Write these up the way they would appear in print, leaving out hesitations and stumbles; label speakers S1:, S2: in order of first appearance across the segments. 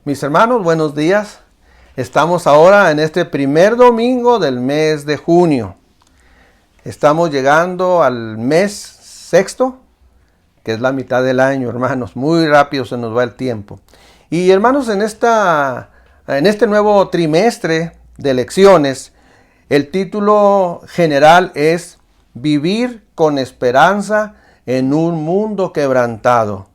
S1: Mis hermanos, buenos días. Estamos ahora en este primer domingo del mes de junio. Estamos llegando al mes sexto, que es la mitad del año, hermanos. Muy rápido se nos va el tiempo. Y hermanos, en este nuevo trimestre de lecciones, el título general es Vivir con esperanza en un mundo quebrantado.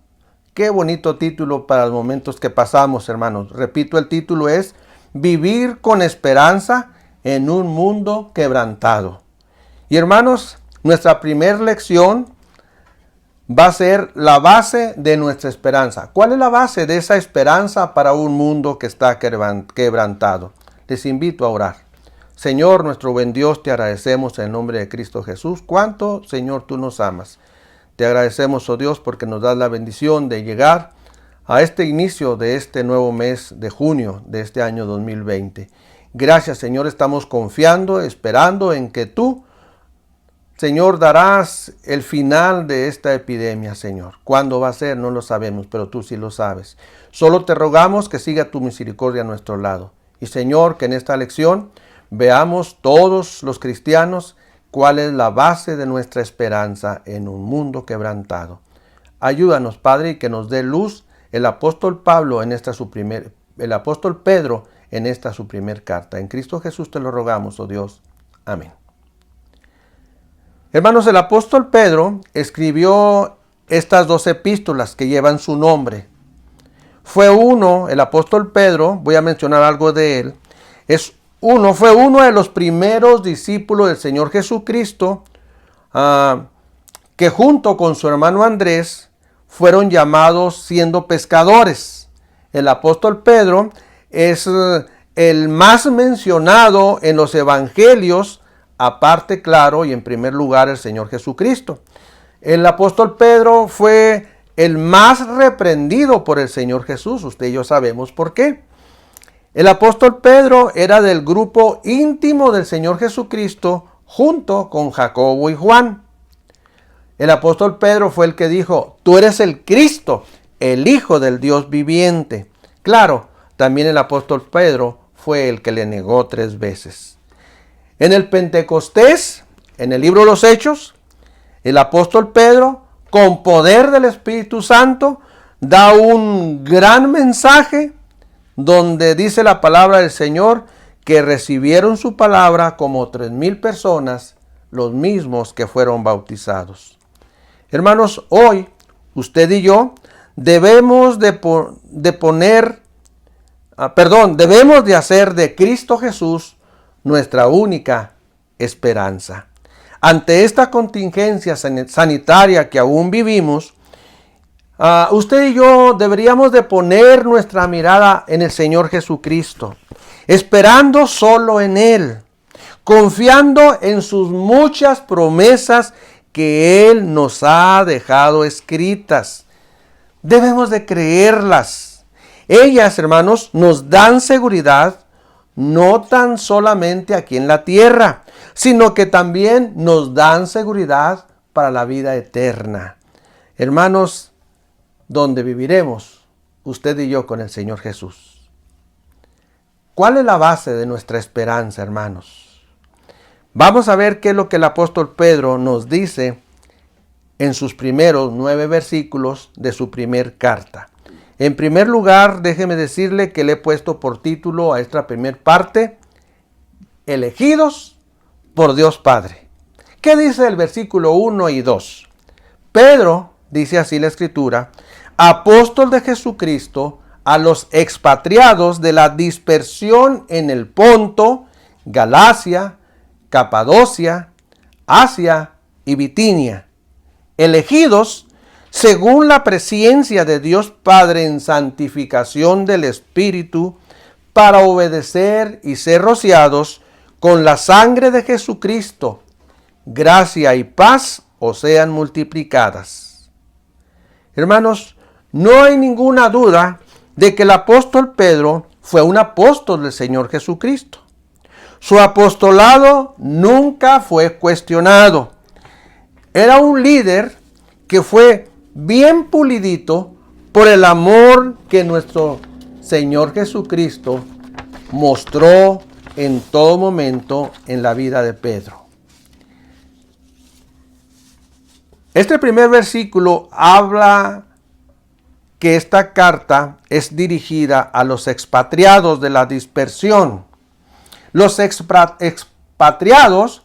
S1: Qué bonito título para los momentos que pasamos, hermanos. Repito, el título es Vivir con esperanza en un mundo quebrantado. Y hermanos, nuestra primera lección va a ser la base de nuestra esperanza. ¿Cuál es la base de esa esperanza para un mundo que está quebrantado? Les invito a orar. Señor, nuestro buen Dios, te agradecemos en el nombre de Cristo Jesús. ¿Cuánto, Señor, tú nos amas? Te agradecemos, oh Dios, porque nos das la bendición de llegar a este inicio de este nuevo mes de junio de este año 2020. Gracias, Señor, estamos confiando, esperando en que tú, Señor, darás el final de esta epidemia, Señor. ¿Cuándo va a ser? No lo sabemos, pero tú sí lo sabes. Solo te rogamos que siga tu misericordia a nuestro lado. Y, Señor, que en esta lección veamos todos los cristianos cuál es la base de nuestra esperanza en un mundo quebrantado. Ayúdanos, Padre, y que nos dé luz el apóstol Pedro en esta su primer carta. En Cristo Jesús te lo rogamos, oh Dios. Amén. Hermanos, el apóstol Pedro escribió estas dos epístolas que llevan su nombre. El apóstol Pedro, voy a mencionar algo de él, fue uno de los primeros discípulos del Señor Jesucristo que junto con su hermano Andrés fueron llamados siendo pescadores. El apóstol Pedro es el más mencionado en los evangelios, aparte, claro, y en primer lugar el Señor Jesucristo. El apóstol Pedro fue el más reprendido por el Señor Jesús. Usted y yo sabemos por qué. El apóstol Pedro era del grupo íntimo del Señor Jesucristo junto con Jacobo y Juan. El apóstol Pedro fue el que dijo, tú eres el Cristo, el Hijo del Dios viviente. Claro, también el apóstol Pedro fue el que le negó 3 veces. En el Pentecostés, en el libro de los Hechos, el apóstol Pedro, con poder del Espíritu Santo, da un gran mensaje donde dice la palabra del Señor que recibieron su palabra como 3,000 personas, los mismos que fueron bautizados. Hermanos, hoy usted y yo debemos de hacer de Cristo Jesús nuestra única esperanza. Ante esta contingencia sanitaria que aún vivimos, usted y yo deberíamos de poner nuestra mirada en el Señor Jesucristo, esperando solo en Él, confiando en sus muchas promesas que Él nos ha dejado escritas. Debemos de creerlas. Ellas, hermanos, nos dan seguridad, no tan solamente aquí en la tierra, sino que también nos dan seguridad para la vida eterna. Hermanos, donde viviremos usted y yo con el Señor Jesús. ¿Cuál es la base de nuestra esperanza, hermanos? Vamos a ver qué es lo que el apóstol Pedro nos dice en sus primeros 9 versículos de su primer carta. En primer lugar, déjeme decirle que le he puesto por título a esta primer parte, Elegidos por Dios Padre. ¿Qué dice el versículo 1 y 2? Pedro, dice así la Escritura, apóstol de Jesucristo, a los expatriados de la dispersión en el Ponto, Galacia, Capadocia, Asia y Bitinia, elegidos según la presencia de Dios Padre en santificación del Espíritu, para obedecer y ser rociados con la sangre de Jesucristo. Gracia y paz os sean multiplicadas. Hermanos, no hay ninguna duda de que el apóstol Pedro fue un apóstol del Señor Jesucristo. Su apostolado nunca fue cuestionado. Era un líder que fue bien pulidito por el amor que nuestro Señor Jesucristo mostró en todo momento en la vida de Pedro. Este primer versículo habla que esta carta es dirigida a los expatriados de la dispersión. Los expatriados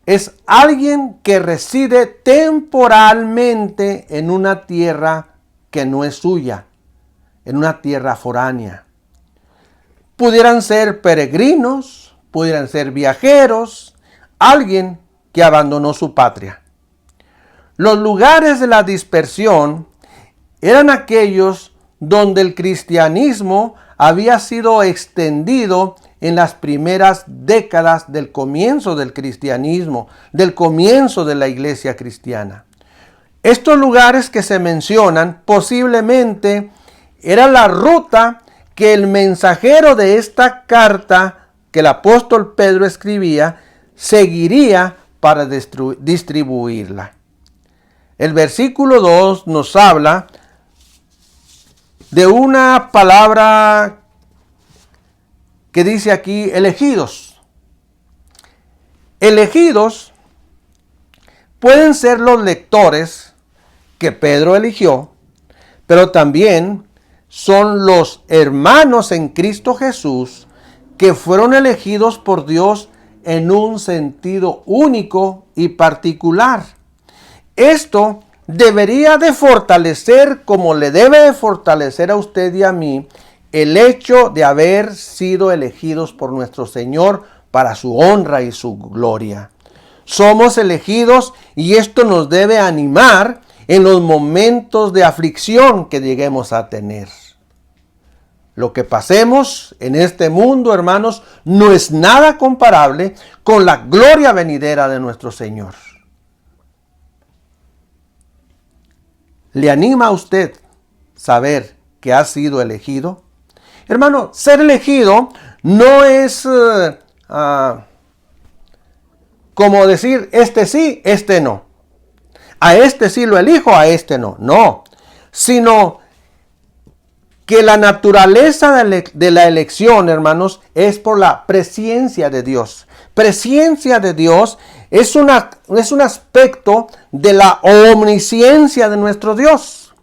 S1: es alguien que reside temporalmente en una tierra que no es suya, en una tierra foránea. Pudieran ser peregrinos, pudieran ser viajeros, alguien que abandonó su patria. Los lugares de la dispersión eran aquellos donde el cristianismo había sido extendido en las primeras décadas del comienzo del cristianismo, del comienzo de la iglesia cristiana. Estos lugares que se mencionan posiblemente era la ruta que el mensajero de esta carta que el apóstol Pedro escribía seguiría para distribuirla. El versículo 2 nos habla de una palabra que dice aquí elegidos. Elegidos pueden ser los lectores que Pedro eligió, pero también son los hermanos en Cristo Jesús que fueron elegidos por Dios en un sentido único y particular. Esto debería de fortalecer, como le debe de fortalecer a usted y a mí, el hecho de haber sido elegidos por nuestro Señor para su honra y su gloria. Somos elegidos y esto nos debe animar en los momentos de aflicción que lleguemos a tener. Lo que pasemos en este mundo, hermanos, no es nada comparable con la gloria venidera de nuestro Señor. ¿Le anima a usted saber que ha sido elegido? Hermano, ser elegido no es como decir, este sí, este no. A este sí lo elijo, a este no. No, sino que la naturaleza de la elección, hermanos, es por la presencia de Dios. Presencia de Dios es un aspecto de la omnisciencia de nuestro Dios.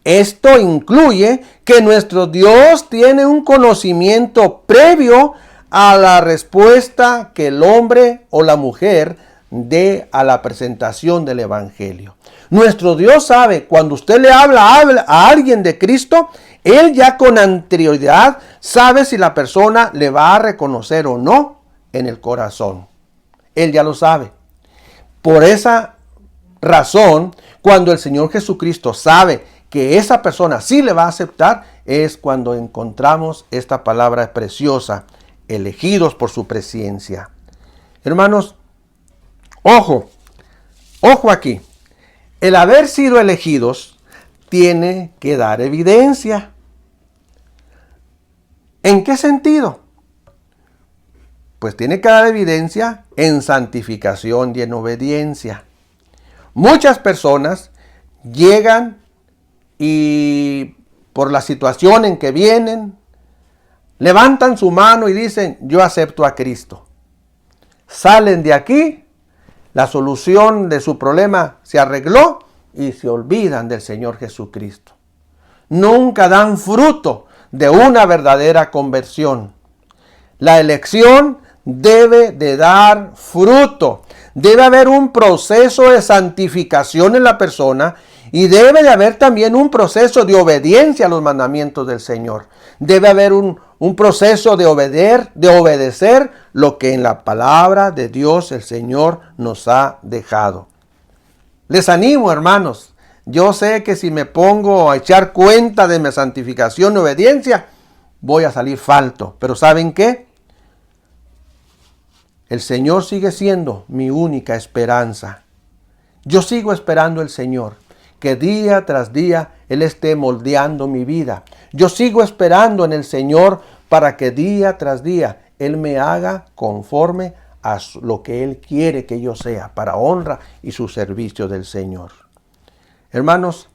S1: Esto incluye que nuestro Dios tiene un conocimiento previo a la respuesta que el hombre o la mujer dé a la presentación del Evangelio. Nuestro Dios sabe, cuando usted le habla a alguien de Cristo, Él ya con anterioridad sabe si la persona le va a reconocer o no en el corazón. Él ya lo sabe. Por esa razón, cuando el Señor Jesucristo sabe que esa persona sí le va a aceptar, es cuando encontramos esta palabra preciosa, elegidos por su presencia. Hermanos, ojo aquí. El haber sido elegidos tiene que dar evidencia. ¿En qué sentido? Pues tiene que dar evidencia en santificación y en obediencia. Muchas personas llegan y por la situación en que vienen, levantan su mano y dicen, yo acepto a Cristo. Salen de aquí, la solución de su problema se arregló y se olvidan del Señor Jesucristo. Nunca dan fruto de una verdadera conversión. La elección debe de dar fruto. Debe haber un proceso de santificación en la persona y debe de haber también un proceso de obediencia a los mandamientos del Señor. Debe haber un proceso de obedecer lo que en la palabra de Dios el Señor nos ha dejado. Les animo, hermanos. Yo sé que si me pongo a echar cuenta de mi santificación y obediencia, voy a salir falto. Pero ¿saben qué? El Señor sigue siendo mi única esperanza. Yo sigo esperando al Señor, que día tras día Él esté moldeando mi vida. Yo sigo esperando en el Señor para que día tras día Él me haga conforme a lo que Él quiere que yo sea, para honra y su servicio del Señor. Hermanos,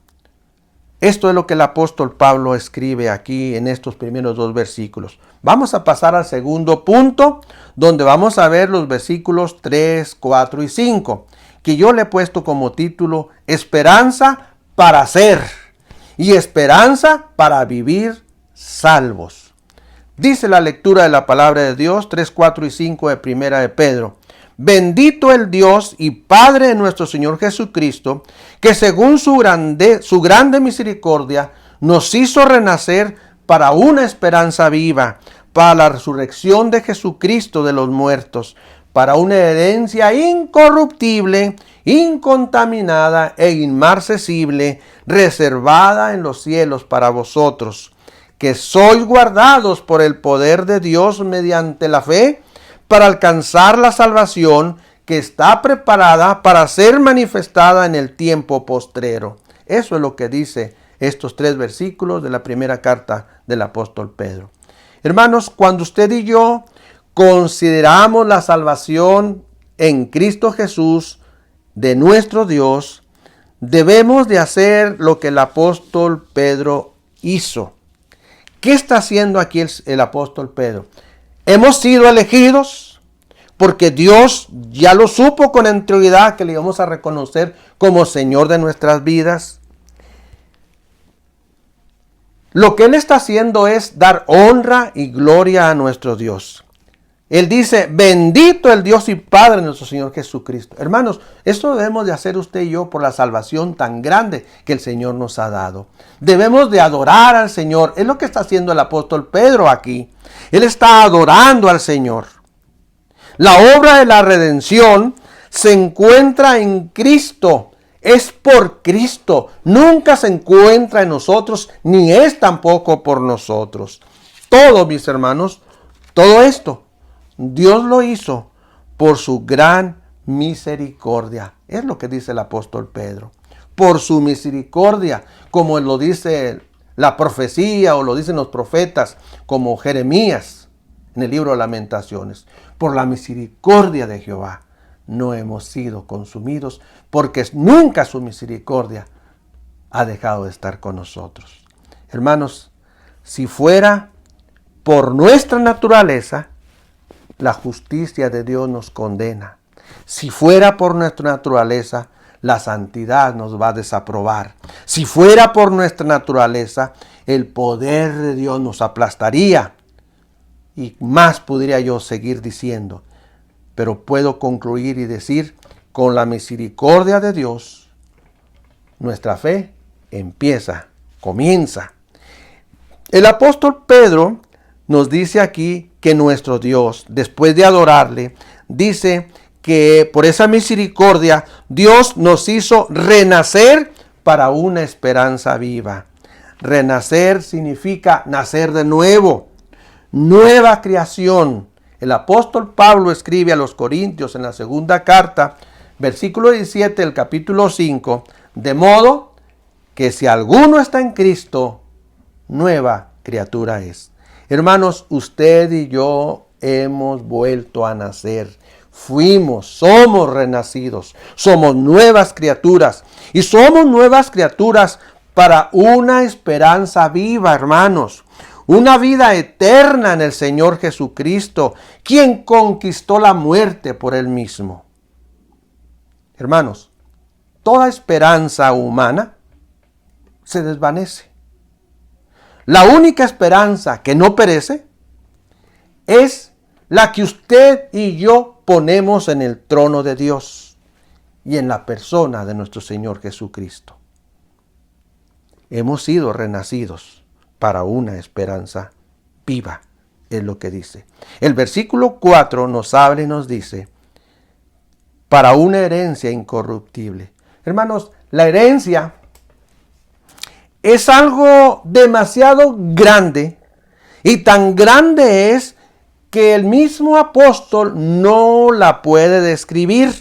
S1: Esto es lo que el apóstol Pablo escribe aquí en estos primeros 2 versículos. Vamos a pasar al segundo punto, donde vamos a ver los versículos 3, 4 y 5, que yo le he puesto como título Esperanza para ser y esperanza para vivir salvos. Dice la lectura de la palabra de Dios, 3, 4 y 5 de Primera de Pedro. Bendito el Dios y Padre de nuestro Señor Jesucristo, que según su grande misericordia nos hizo renacer para una esperanza viva, para la resurrección de Jesucristo de los muertos, para una herencia incorruptible, incontaminada e inmarcesible, reservada en los cielos para vosotros, que sois guardados por el poder de Dios mediante la fe, para alcanzar la salvación que está preparada para ser manifestada en el tiempo postrero. Eso es lo que dice estos 3 versículos de la primera carta del apóstol Pedro. Hermanos, cuando usted y yo consideramos la salvación en Cristo Jesús de nuestro Dios, debemos de hacer lo que el apóstol Pedro hizo. ¿Qué está haciendo aquí el apóstol Pedro? Hemos sido elegidos porque Dios ya lo supo con anterioridad que le íbamos a reconocer como Señor de nuestras vidas. Lo que Él está haciendo es dar honra y gloria a nuestro Dios. Él dice, bendito el Dios y Padre de nuestro Señor Jesucristo. Hermanos, esto debemos de hacer usted y yo por la salvación tan grande que el Señor nos ha dado. Debemos de adorar al Señor. Es lo que está haciendo el apóstol Pedro aquí. Él está adorando al Señor. La obra de la redención se encuentra en Cristo. Es por Cristo. Nunca se encuentra en nosotros, ni es tampoco por nosotros. Todo, mis hermanos, todo esto, Dios lo hizo por su gran misericordia. Es lo que dice el apóstol Pedro. Por su misericordia, como lo dice la profecía o lo dicen los profetas, como Jeremías en el libro de Lamentaciones. Por la misericordia de Jehová no hemos sido consumidos, porque nunca su misericordia ha dejado de estar con nosotros. Hermanos, si fuera por nuestra naturaleza, la justicia de Dios nos condena. Si fuera por nuestra naturaleza, la santidad nos va a desaprobar. Si fuera por nuestra naturaleza, el poder de Dios nos aplastaría. Y más podría yo seguir diciendo. Pero puedo concluir y decir, con la misericordia de Dios, nuestra fe comienza. El apóstol Pedro nos dice aquí que nuestro Dios, después de adorarle, dice que por esa misericordia Dios nos hizo renacer para una esperanza viva. Renacer significa nacer de nuevo, nueva creación. El apóstol Pablo escribe a los Corintios en la segunda carta, versículo 17 del capítulo 5, de modo que si alguno está en Cristo, nueva criatura es. Hermanos, usted y yo hemos vuelto a nacer. Somos renacidos, somos nuevas criaturas. Y somos nuevas criaturas para una esperanza viva, hermanos. Una vida eterna en el Señor Jesucristo, quien conquistó la muerte por Él mismo. Hermanos, toda esperanza humana se desvanece. La única esperanza que no perece es la que usted y yo ponemos en el trono de Dios y en la persona de nuestro Señor Jesucristo. Hemos sido renacidos para una esperanza viva, es lo que dice. El versículo 4 nos habla y nos dice, para una herencia incorruptible. Hermanos, la herencia es algo demasiado grande y tan grande es que el mismo apóstol no la puede describir.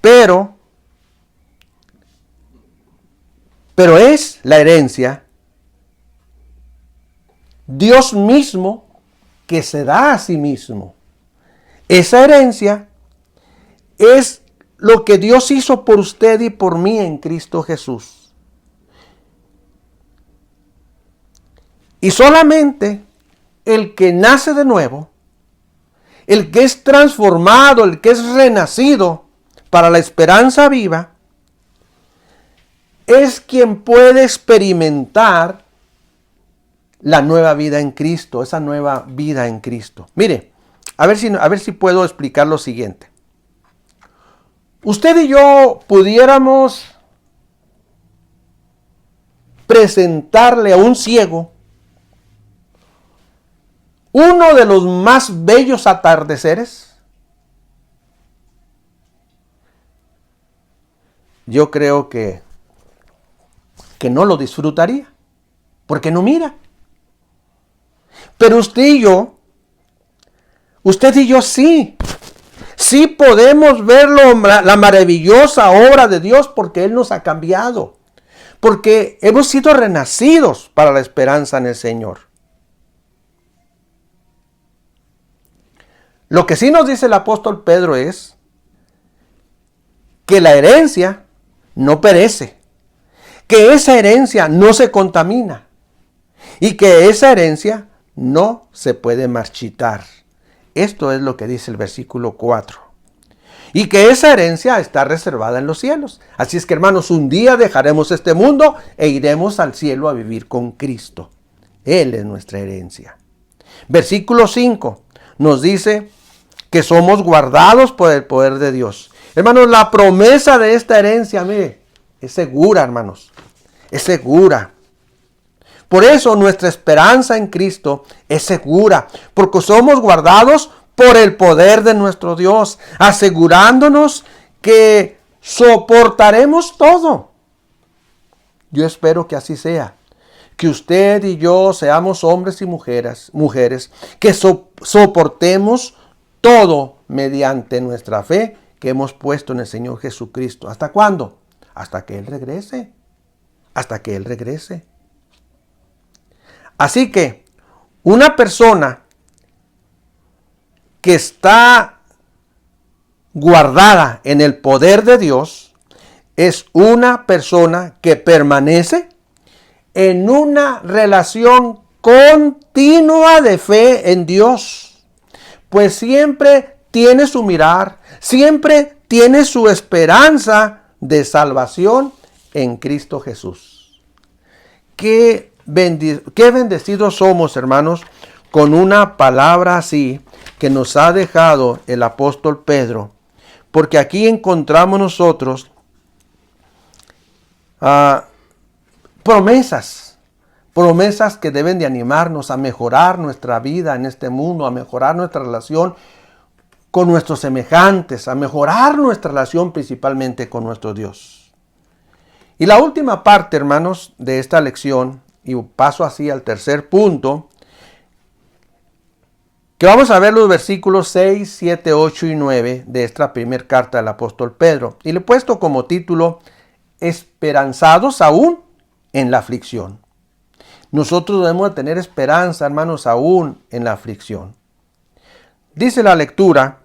S1: Pero es la herencia Dios mismo que se da a sí mismo. Esa herencia es lo que Dios hizo por usted y por mí en Cristo Jesús. Y solamente el que nace de nuevo, el que es transformado, el que es renacido para la esperanza viva, es quien puede experimentar la nueva vida en Cristo, esa nueva vida en Cristo. Mire, a ver si puedo explicar lo siguiente. Usted y yo pudiéramos presentarle a un ciego uno de los más bellos atardeceres. Yo creo que no lo disfrutaría, porque no mira. Pero usted y yo sí podemos ver la maravillosa obra de Dios, porque Él nos ha cambiado, porque hemos sido renacidos para la esperanza en el Señor. Lo que sí nos dice el apóstol Pedro es que la herencia no perece, que esa herencia no se contamina y que esa herencia no se puede marchitar. Esto es lo que dice el versículo 4. Y que esa herencia está reservada en los cielos. Así es que, hermanos, un día dejaremos este mundo e iremos al cielo a vivir con Cristo. Él es nuestra herencia. Versículo 5 nos dice que somos guardados por el poder de Dios. Hermanos, la promesa de esta herencia, mire, es segura, hermanos. Es segura. Por eso nuestra esperanza en Cristo es segura, porque somos guardados por el poder de nuestro Dios, asegurándonos que soportaremos todo. Yo espero que así sea, que usted y yo seamos hombres y mujeres que soportemos todo mediante nuestra fe que hemos puesto en el Señor Jesucristo. ¿Hasta cuándo? Hasta que Él regrese. Hasta que Él regrese. Así que una persona que está guardada en el poder de Dios es una persona que permanece en una relación continua de fe en Dios, pues siempre tiene su mirar, siempre tiene su esperanza de salvación en Cristo Jesús. Qué bendecidos somos, hermanos, con una palabra así que nos ha dejado el apóstol Pedro, porque aquí encontramos nosotros promesas que deben de animarnos a mejorar nuestra vida en este mundo, a mejorar nuestra relación con nuestros semejantes, a mejorar nuestra relación principalmente con nuestro Dios. Y la última parte, hermanos, de esta lección, y paso así al tercer punto, que vamos a ver los versículos 6, 7, 8 y 9 de esta primera carta del apóstol Pedro. Y le he puesto como título, esperanzados aún en la aflicción. Nosotros debemos tener esperanza, hermanos, aún en la aflicción. Dice la lectura,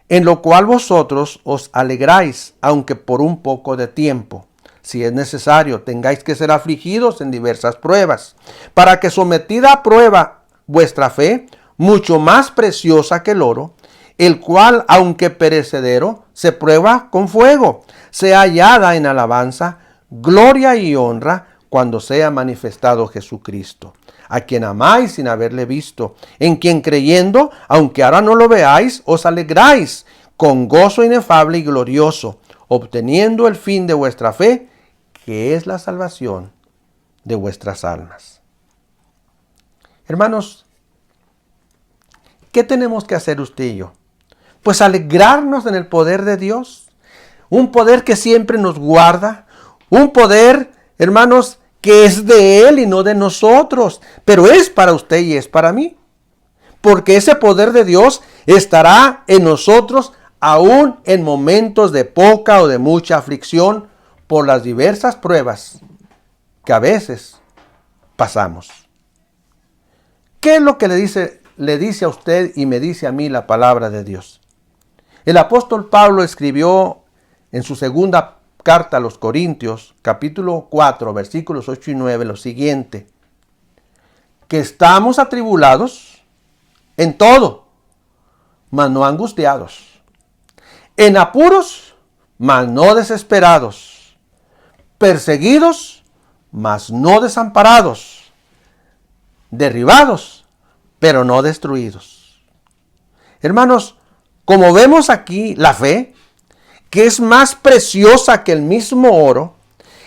S1: en lo cual vosotros os alegráis, aunque por un poco de tiempo. Si es necesario, tengáis que ser afligidos en diversas pruebas, para que sometida a prueba vuestra fe, mucho más preciosa que el oro, el cual, aunque perecedero, se prueba con fuego, sea hallada en alabanza, gloria y honra, cuando sea manifestado Jesucristo, a quien amáis sin haberle visto, en quien creyendo, aunque ahora no lo veáis, os alegráis con gozo inefable y glorioso, obteniendo el fin de vuestra fe, que es la salvación de vuestras almas. Hermanos, ¿qué tenemos que hacer usted y yo? Pues alegrarnos en el poder de Dios, un poder que siempre nos guarda, un poder, hermanos, que es de Él y no de nosotros, pero es para usted y es para mí, porque ese poder de Dios estará en nosotros aún en momentos de poca o de mucha aflicción por las diversas pruebas que a veces pasamos. ¿Qué es lo que le dice a usted y me dice a mí la palabra de Dios? El apóstol Pablo escribió en su segunda carta a los Corintios, capítulo 4, versículos 8 y 9, lo siguiente. que estamos atribulados en todo, mas no angustiados, en apuros, mas no desesperados, perseguidos, mas no desamparados, derribados, pero no destruidos. Hermanos, como vemos aquí, la fe, que es más preciosa que el mismo oro,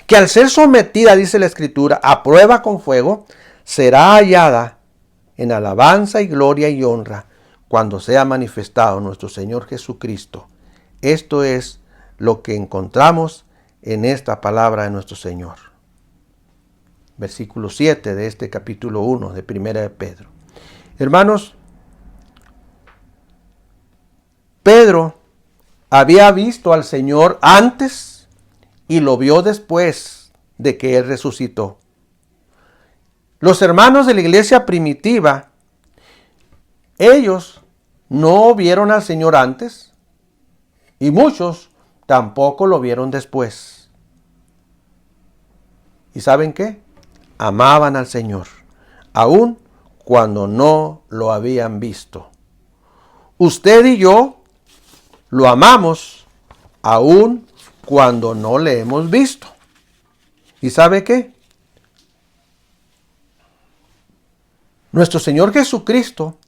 S1: que al ser sometida, dice la Escritura, a prueba con fuego, será hallada en alabanza y gloria y honra cuando sea manifestado nuestro Señor Jesucristo. Esto es lo que encontramos en esta palabra de nuestro Señor. Versículo 7 de este capítulo 1 de Primera de Pedro. Hermanos, Pedro había visto al Señor antes y lo vio después de que Él resucitó. Los hermanos de la iglesia primitiva, ellos no vieron al Señor antes y muchos tampoco lo vieron después. ¿Y saben qué? Amaban al Señor, aun cuando no lo habían visto. Usted y yo lo amamos aun cuando no le hemos visto. ¿Y sabe qué? Nuestro Señor Jesucristo,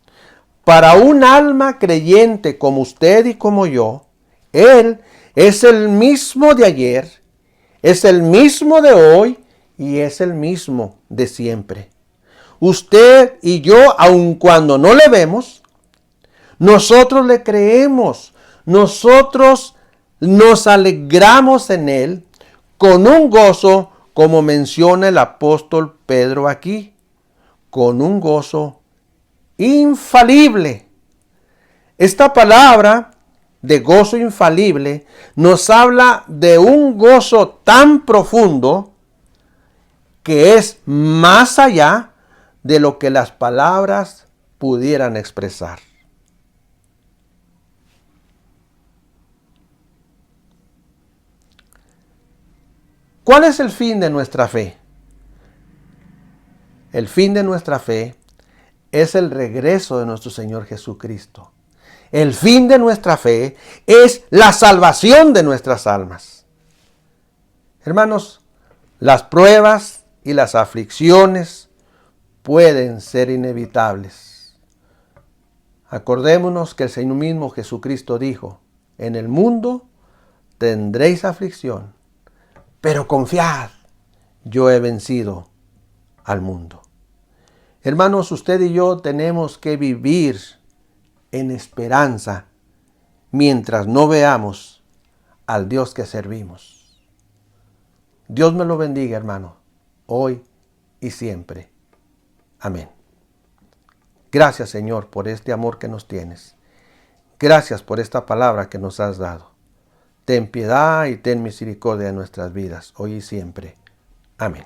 S1: para un alma creyente como usted y como yo, Él es el mismo de ayer, es el mismo de hoy y es el mismo de siempre. Usted y yo, aun cuando no le vemos, nosotros le creemos, nosotros nos alegramos en Él con un gozo, como menciona el apóstol Pedro aquí, con un gozo infalible. Esta palabra de gozo infalible nos habla de un gozo tan profundo que es más allá de lo que las palabras pudieran expresar. ¿Cuál es el fin de nuestra fe? El fin de nuestra fe es el regreso de nuestro Señor Jesucristo. El fin de nuestra fe es la salvación de nuestras almas. Hermanos, las pruebas y las aflicciones pueden ser inevitables. Acordémonos que el Señor mismo Jesucristo dijo, en el mundo tendréis aflicción, pero confiad, yo he vencido al mundo. Hermanos, usted y yo tenemos que vivir en esperanza mientras no veamos al Dios que servimos. Dios me lo bendiga, hermano, hoy y siempre. Amén. Gracias, Señor, por este amor que nos tienes. Gracias por esta palabra que nos has dado. Ten piedad y ten misericordia de nuestras vidas, hoy y siempre. Amén.